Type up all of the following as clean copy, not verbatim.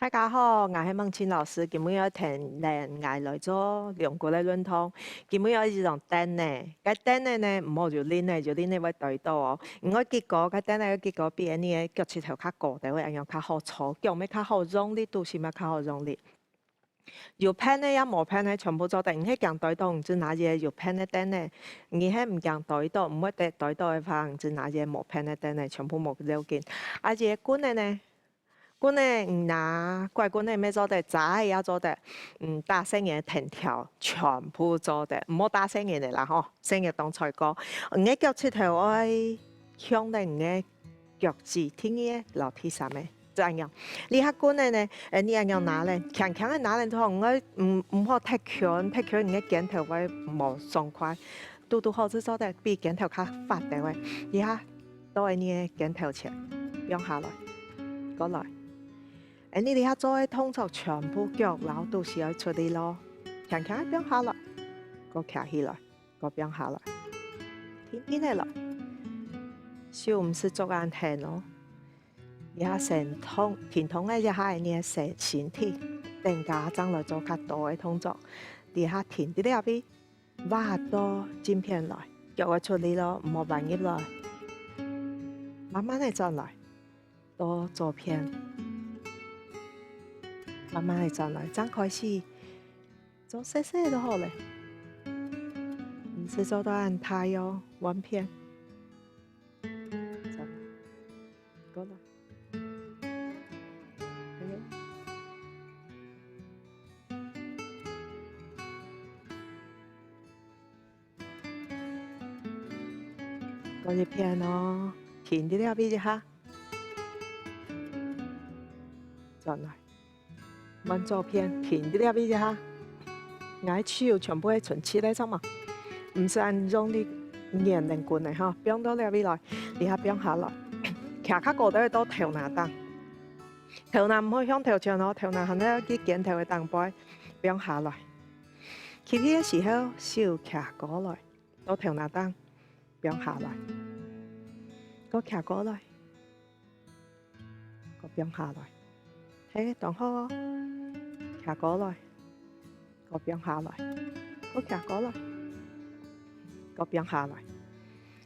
大家好，我係孟青老師。今日要聽人嗌來做兩個嘅論壇。今日有一種燈呢，個燈呢唔好就拎呢，就拎呢位對到哦。我結果個燈呢，結果比呢個腳趾頭較高，但係樣較好搓，腳咪較好用力，肚臍咪較好用力。有片呢，也冇片呢，全部做得。你係講對到，唔知哪嘢有片嘅燈呢？你係唔講對到，唔會對到嘅話，唔知哪嘢冇片嘅燈呢？全部冇了解。而且棍的呢？棍呢，唔拿怪棍呢，咩做得？渣也做得，大聲嘅藤條全部做得，唔好大聲嘅啦嗬，聲嘅當菜歌。你腳趾頭愛向你嘅腳趾聽嘅樓梯上面，就咁樣。你下棍呢？你係樣拿咧，強強嘅拿咧，就我唔好太強，太強你嘅肩頭會冇爽快。嘟嘟好似做得比肩頭較發嘅喂，而下都係你嘅肩頭前，讓下來，過來。你哋下做嘅動作全部腳扭到時要出嚟咯，強強一邊下來，個騎起來，個邊下來，天天嚟來，少唔是做眼聽咯，而下成通甜筒咧，一下係你嘅成前天，突然間爭來做較多嘅動作，而下甜啲啲入邊，挖多尖片來，腳會出嚟咯，唔好橫入來，慢慢嚟轉來，多做片。慢慢嚟轉來，剛開始做細細都好咧，唔是做到按太喲，彎片，轉來，過來，過一片咯，停啲啲邊下，轉來。揾照片，填啲啲邊下，眼手全部係存起來啫嘛，唔是按用啲年齡棍嚟嚇，變到啲邊來，你下變下來，騎較高都係到頭拿檔，頭拿唔可以向頭前咯，頭拿係咧啲肩頭嘅檔背變下來，起飛嘅時候手騎過來，到頭拿檔變下來，個騎過來，個變下來，睇當好。騎過來，個邊下來，個騎過來，個邊下來，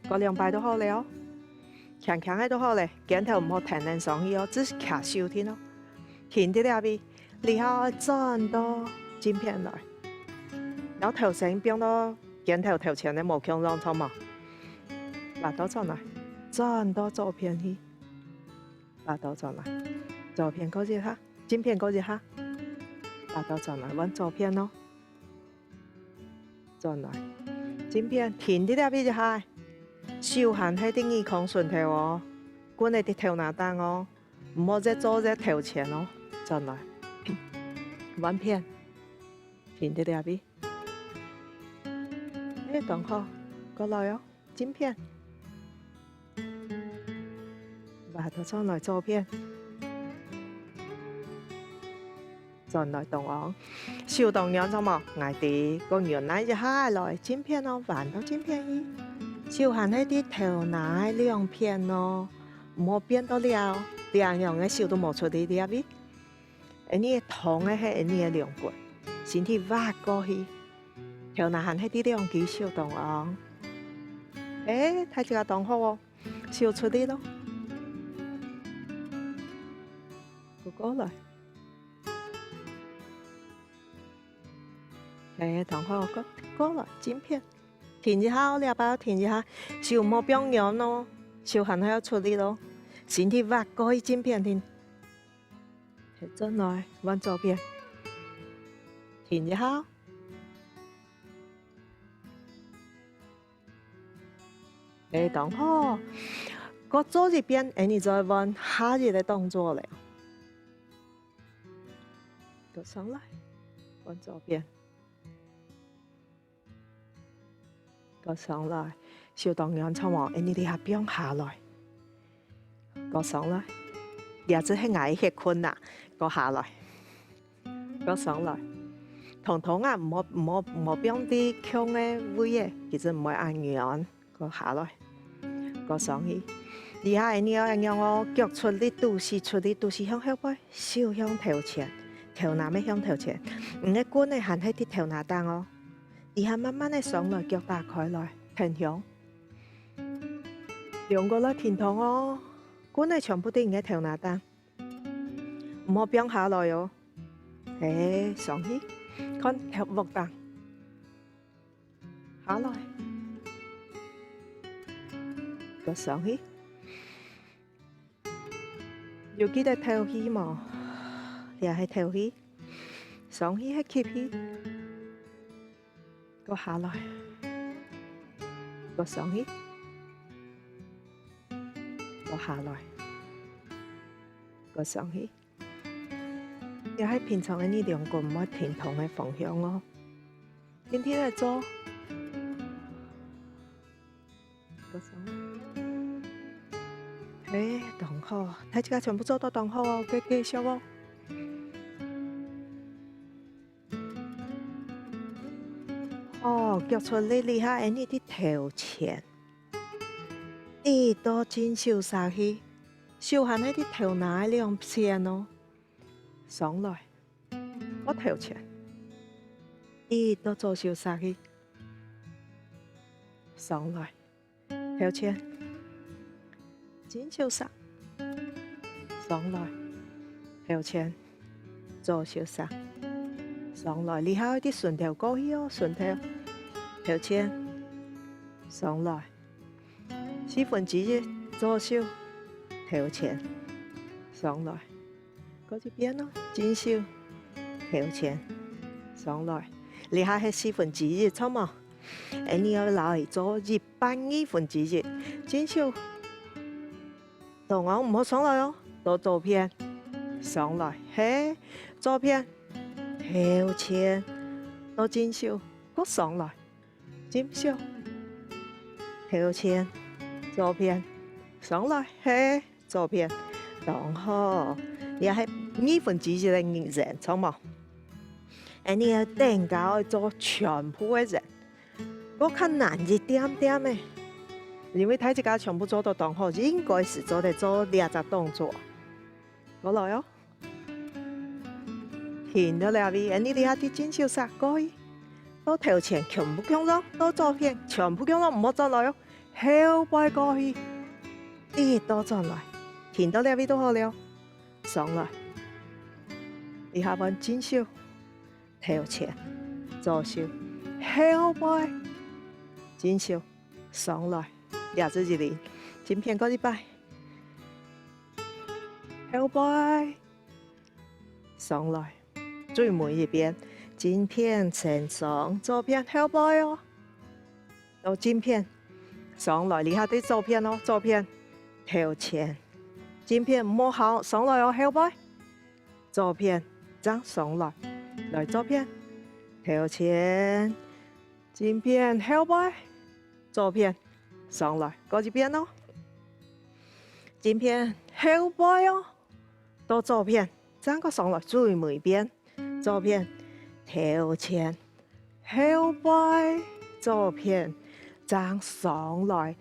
個兩擺都好了，強強嘅都好咧，肩頭唔好停定上去哦，只是騎手天咯，停啲啲邊，然後轉到尖片來，然後頭先變到肩頭頭前嘅冇強讓錯嘛，嗱到轉來，轉到左片去，嗱到轉來，左片嗰隻下，尖片嗰隻下。拿到轉來揾照片咯，轉來剪片填啲啲邊就係，手行喺啲耳孔順頭哦，管你啲頭拿單哦，唔好再做隻頭前咯，轉來揾片填啲啲邊，誒等好過來哦，剪片，拿到轉來照片。轉來動哦，小動樣啫嘛，嗌啲個原來就下來剪片咯，玩到剪片去，小行喺啲頭奶兩片咯，唔好變到了兩樣嘅小都冇出嚟啲入邊，呢糖咧係呢嘅兩棍，身體挖過去，頭奶行喺啲兩幾小動哦，睇住個動好喎，小出啲咯，過來。同學過來剪片，填一下兩包，填一下，小冇變樣咯，小行喺度出嚟咯，身體挖過去剪片添，進來揾照片，填一下，同學，個做一遍，你再揾下一個動作嚟，個上來揾照片。個上來，小當樣錯喎，你哋下邊下來，個上來，也只係矮些困難，個下來，個上來，同同啊，唔好邊啲強嘅位嘅，其實唔會按樣，個下來，個上去，而下你要咁樣哦，腳出力度是向後背，手向頭前，頭拿咩向頭前，唔個棍係行喺啲頭拿單哦。而下慢慢地上來，腳打開來，停響，兩個咧停堂哦，棍係全部都唔個頭拿單，唔好變下來哦。上去，看頭木單，下來，個上去。要記得頭起嘛，又係頭起，上起係吸起，個下來，個上起，個下來，個上起，又係平常嘅呢兩個唔係停同嘅方向咯，天天嚟做，個上起。同好，睇住家全部做到同好哦，繼續哦。腳出力厲害，你啲頭前，耳朵真少撒去，手行喺啲頭拿兩邊哦，上來，我頭前，耳朵做少撒去，上來，頭前。真少撒，上來，頭前，做少撒，上來，你下啲順頭過去哦，順頭，頭前，上來，四分之一做少，頭前，上來，嗰隻邊咯，真少，頭前，上來，你下係四分之一錯嘛？你要嚟做1/2，真少。同我唔好上來哦，到左邊上來，左邊頭前到真少，我上來真少，頭前左邊上來，左邊同好，又係1/2嘅人，錯嘛？你要定價做全部嘅人，我較難一點點嘅。因為睇自家全部做到當好，應該是做2隻動作。過來哦，停到兩邊，你哋下啲真少撒過去，到頭前全部向咗，到左邊全部向咗，唔好再來哦，後背過去，多再來，停到兩邊都好了，上來，你下邊真少，頭前，左少，後背，真少，上來。廿隻字嚟，剪片嗰啲擺，後背上來，最每一邊剪片前上，左邊後背哦，到剪片上來，你下啲左邊哦，左邊頭前，剪片唔好後上來哦，後背左邊將上來，來左邊頭前，剪片後背左邊。上來，嗰隻邊咯，剪片後背哦，到左邊，整個上來最尾邊，左邊頭前，後背左邊，整上來，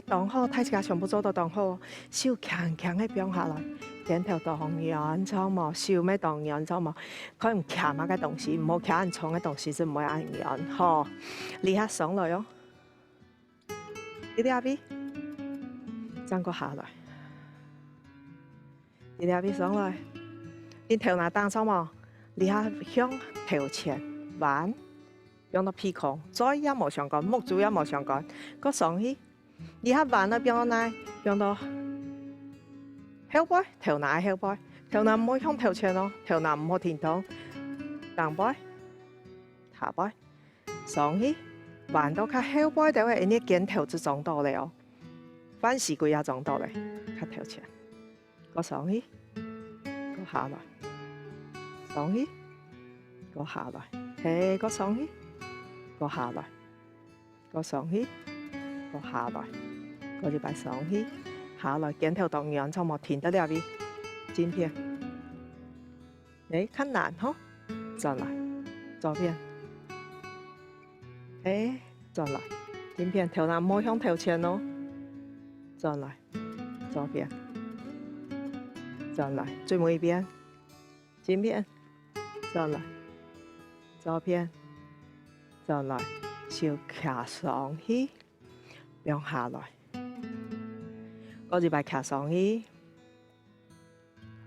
當好，睇自家全部做到當好，手強強嘅變下來，點頭當然錯嘛，手咩當然錯嘛，佢唔夾乜嘅東西，唔好夾人重嘅東西就唔會按然，嗬，你下上來哦。你哋阿 B， 將個下來，你哋阿 B 上來，你頭拿單錯嘛？你下向頭前彎，向到屁股，左一冇相干，木柱一冇相干，個上去，你下彎啊，向到向到後背，頭拿後背，頭拿唔好向頭前咯，頭拿唔好停頭，上背，下背，上去。彎到較後背就係你肩頭就撞到了，反時佢也撞到咧，較頭前，個上去，個下來，上去，個下來，個上去，個下來，個上去，個下來，個就擺上去，下來肩頭當然就冇停得了邊，剪片，較難嗬，再來，左邊。再來，剪片頭拿摸向頭前咯，再來，左邊，再來，最後一邊，晶片，再來，左邊，再來，手卡上去，放下來，嗰一擺卡上去，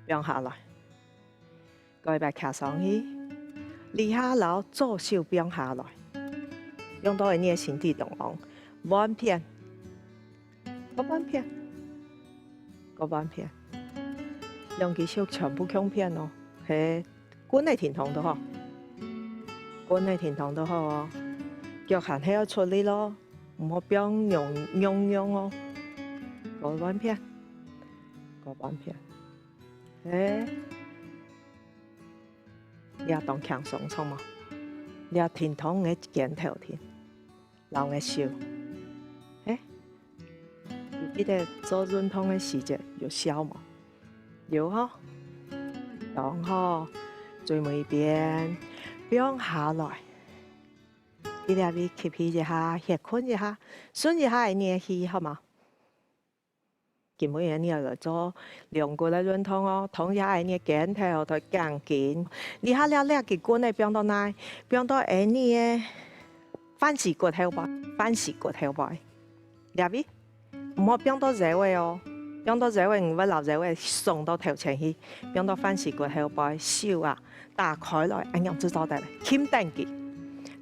放下來，嗰一擺卡上去，二下樓左手放下來，用到你嘅身體動往彎片，個彎片。個彎片，兩隻手全部強片哦，係滾嚟停堂都好，滾嚟停堂都好哦，腳行起要出力咯，唔好變用哦，個彎片，個彎片，你當強鬆鬆嘛，你停堂嘅肩頭停，留嘅手。記得做運動的時節有效嗎？有哈，然後最尾邊放下來，記得要吸氣一下，歇困一下，順一下你的氣好嗎？今日你要來做兩個的運動哦，同下你的肩頭同頸肩，你下了兩個棍嚟放到哪？放到你的反時骨頭吧，反時骨頭吧，入邊。唔好變到熱位哦，變到熱位唔會留熱位，送到頭前去，變到反時骨後背手啊打開來，咁樣就做得啦。鉗定佢，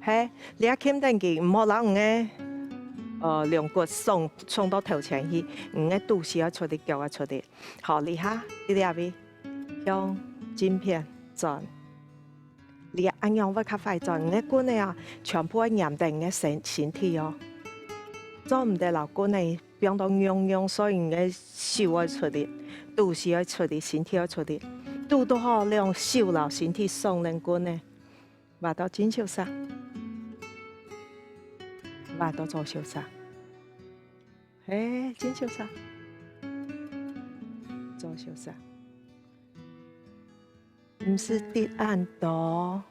係你一鉗定佢，唔好攞唔嘅兩骨送到頭前去，唔嘅肚臍要出啲，腳要出啲。好，你下你哋入邊用晶片轉，你咁樣會較快轉，唔嘅骨呢啊，全部係黏定嘅身體哦，做唔得老骨呢。變到用，所以你嘅手要出啲，肚臍要出啲，身體要出啲，肚都好，你用手啦，身體鬆能滾呢，話到真少曬，話到做少曬，真少曬，做少曬，唔是跌眼多，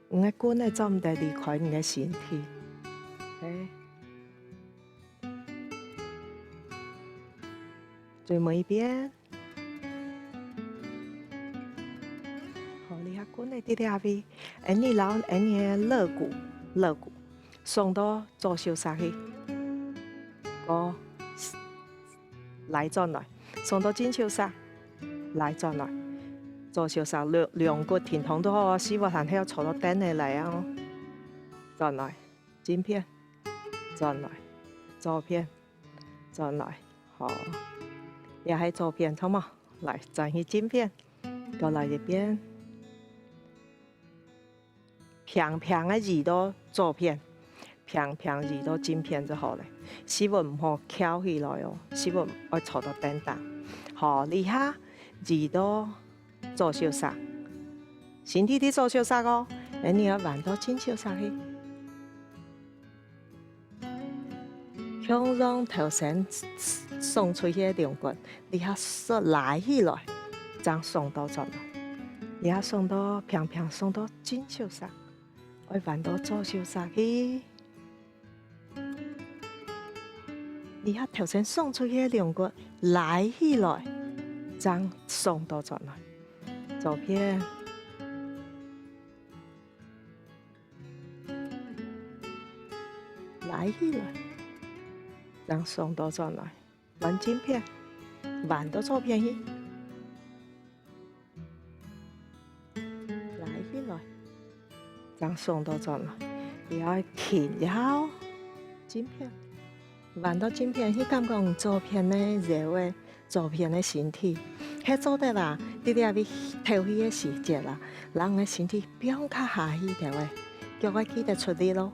你嘅滾呢做唔得離開你嘅身體，最尾邊，好，你下滾嚟啲下邊，你攞你嘅肋骨送到左手上去，個來轉來，送到左手上，來轉來，左手上兩骨停堂都好，師傅行起要坐到頂嚟啊，轉來，晶片，轉來，左片，轉來，好。也係左邊，好嘛？來，轉去晶片，過來一邊，平嘅移到左邊，平移到晶片就好了。師傅唔好翹起來哦，師傅要坐到頂檔。好，你下移到左手上，身體的左手上哦，你要彎到左手上去。向上頭先送出去兩骨，你下說拉起來，將送到左來，你下送到平送到左手上，我彎到左手上去。你下頭先送出去兩骨，拉起來，將送到左來，左邊。拉起來。將送到轉來，彎晶片，彎到左邊去，來起來，將送到轉來，你要停一下晶片，彎到晶片去，感覺左邊的熱位，左邊的身體，係做得啦，啲啲入邊頭皮嘅時節啦，人嘅身體變較下去條位，叫我記得出啲咯。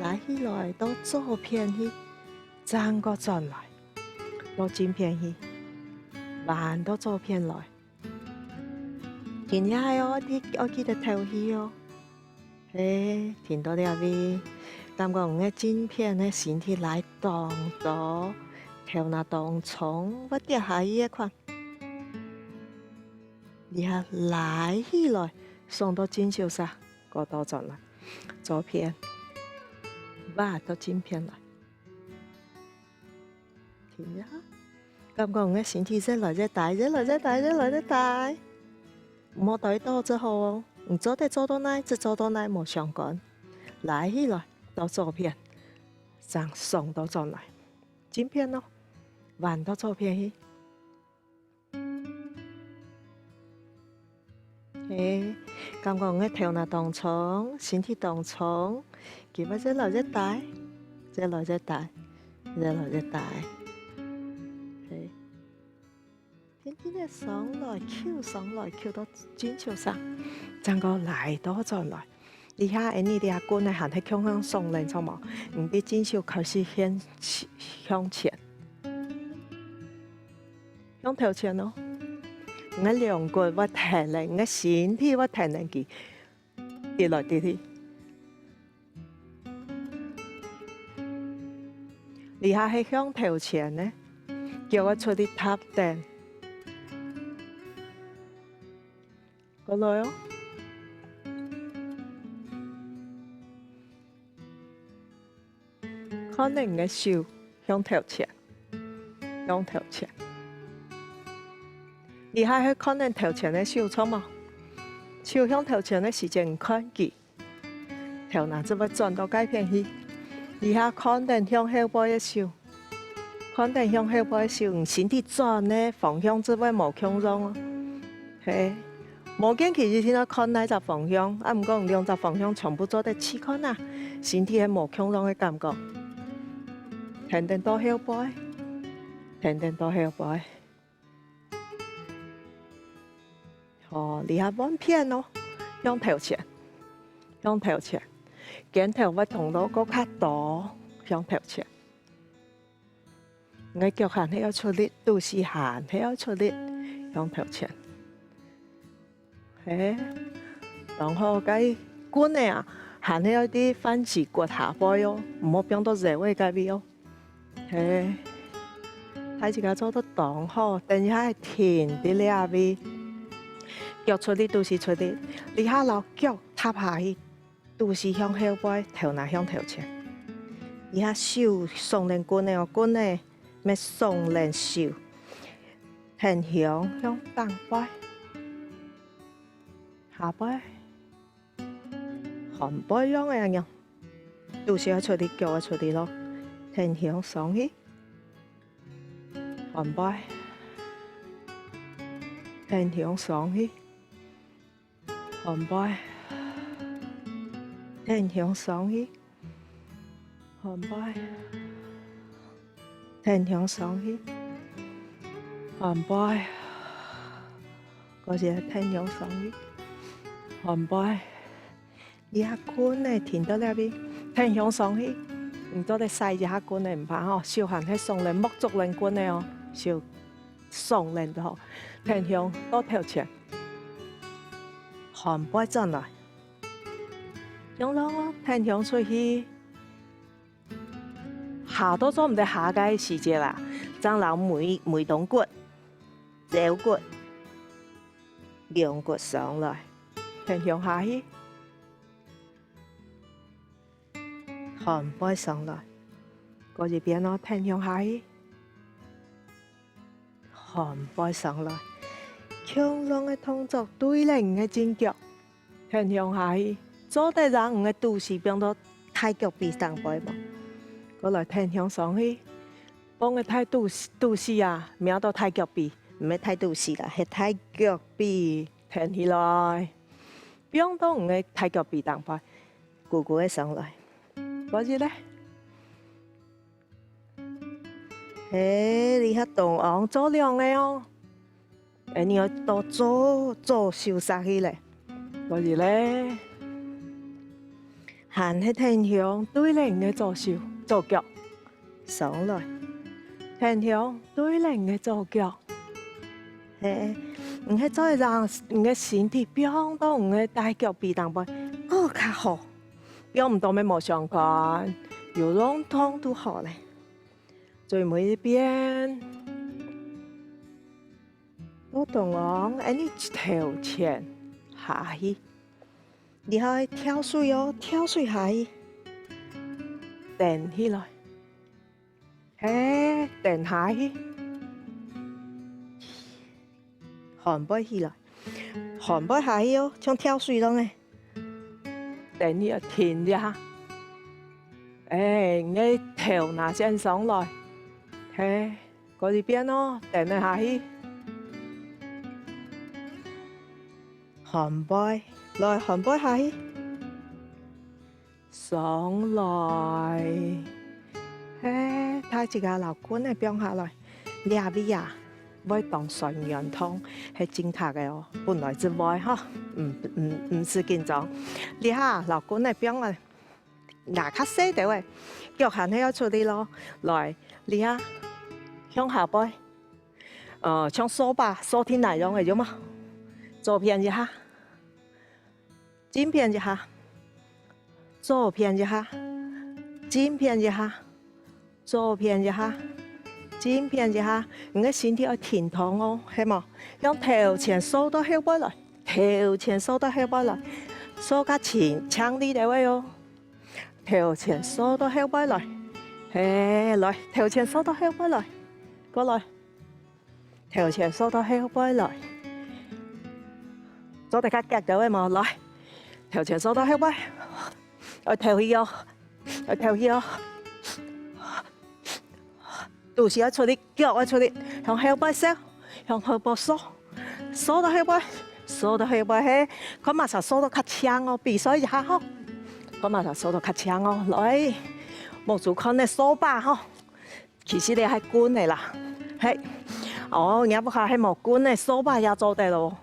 來起來到左邊去，轉個轉來，到晶片去，彎到左邊來。停下哦，我記得頭去哦。停到呢邊，感覺我嘅晶片嘅身體來動到，頭那動從我跌下一款，然後來起來，送到晶手上，嗰度轉來，左邊。挖到晶片來，停一下，感覺我身體越來越大，越來越大，越來越大。唔好對多之後，唔做得做到哪，只做到哪冇相干。來起來，到左邊，將送到左來，剪片咯，彎到左邊去。感覺我頭腦當重，身體當重，佢咪越來越大，越來越大，越來越大。天天的上來，翹到肩球上，將個來到再來。你睇你哋阿官咧行喺向上lên錯冇？唔俾肩球開始向前，向頭前咯。我兩個我停咧，我身體我停咧佢跌來跌去。你睇喺向頭前咧，叫我出啲塔頂。過來哦，可能嘅手向頭前，向頭前。你喺可能頭前嘅手錯冇？手向頭前嘅時間唔看佢，頭腦就要轉到改變去。你喺可能向後背嘅手，可能向後背嘅手，身體轉嘅方向就要冇強壯哦。係。冇見其實先看哪隻方向，唔講兩隻方向全部做得似看啊，身體係冇強壯嘅感覺。停定到後背，停定到後背。哦，你下彎片咯，向頭前，向頭前，鏡頭會同到個較多，向頭前。我腳行係要出力，都是行係要出力，向頭前。然後cái cuốn này hành theo啲番薯骨下背哦，唔好變到熱位嗰邊哦。睇住佢做得當好，等一下停啲呢邊，腳出啲都是出啲，你下落腳踏下去，都是向後背，頭拿向頭前。而下手送lên cuốn này哦，cuốn này咪送lên手，停向當背。下背、寒背樣嘅樣，都是要出啲腳啊出啲咯，停向上去，寒背，停向上去，寒背，停向上去，寒背，停向上去，寒背，嗰時停向上去。寒背，你下棍呢停到那邊，停向上去，唔做得細一下棍呢唔怕哦，小行喺上嚟木足輪棍呢哦，小上嚟就好，停向到頭前，寒背轉來，用咯哦，停向出去，下到咗唔得下嘅時節啦，將留每棟骨、腰骨、兩骨上來。停向下去，寒背上來，嗰一邊咯，停向下去，寒背上來，強壯嘅動作，對稱嘅肩腳，停向下去，做得讓我嘅肚臍變到太腳臂上背嘛，過來停向上去，幫我太肚臍啊，瞄到太腳臂，唔係太肚臍啦，係太腳臂，停起來。變到唔係太腳臂當背，咕咕嘅上來，嗰時咧，你喺動昂做兩個哦，你要多做小殺起嚟，嗰時咧，行喺停向對稱嘅做手做腳上來，停向對稱嘅做腳，唔係再讓唔嘅身體變到唔嘅大腳臂當背，較好，變唔到咩冇相干，有浪痛都好咧。最每一邊都同我你頭前下去，你可跳水哦，跳水下去，定起來，定下去，寒背起来，寒背下去哦，像跳水咁呢。等你停一下，你头拿先上来，嗰啲邊咯，定你下去，寒背，來寒背下去，上來。睇自家老官嘅變下來，呢邊啊，要當順陽湯係正確嘅哦，本來之外哈，唔是緊張。呢下老官嘅變啊，牙卡細啲嘅，腳行起咗出嚟咯，來呢下向下背，像掃把掃天那樣嘅啫嘛，左邊一下，右邊一下，左邊一下，右邊一下。左邊一下，右邊一下，你嘅身體要挺躺哦，係嘛？用頭前掃到後背來，頭前掃到後背來，掃較前強啲嘅位哦。頭前掃到後背來，來頭前掃到後背來，過來，頭前掃到後背來，做得較夾嘅位嘛，來，頭前掃到後背，頭去哦，頭去哦。肚臍要出力，腳要出力，向後背收，向後背掃，掃到後背，掃到後背嘿，佢馬上掃到較長哦，比賽一下吼，佢馬上掃到較長哦，來，望住看你掃把吼，其實你係棍嚟啦，係，也不下係冇棍嘅，掃把也做得咯，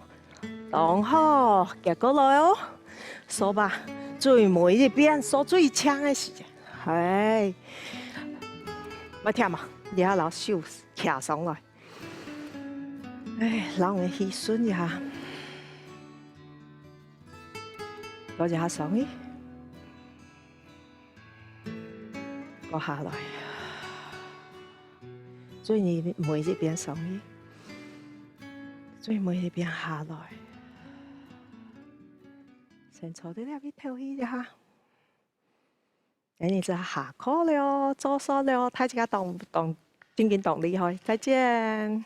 當好，夾過來哦，掃把最尾一邊掃最長嘅時間，係，咪聽嘛。而家攞手騎上來，讓我氣順一下，攞一下上去，我下來，最尾每一邊上去，最尾一邊下來，先坐啲入邊唞氣一下。你就下課了，做錯了，大家當真正當厲害，再見。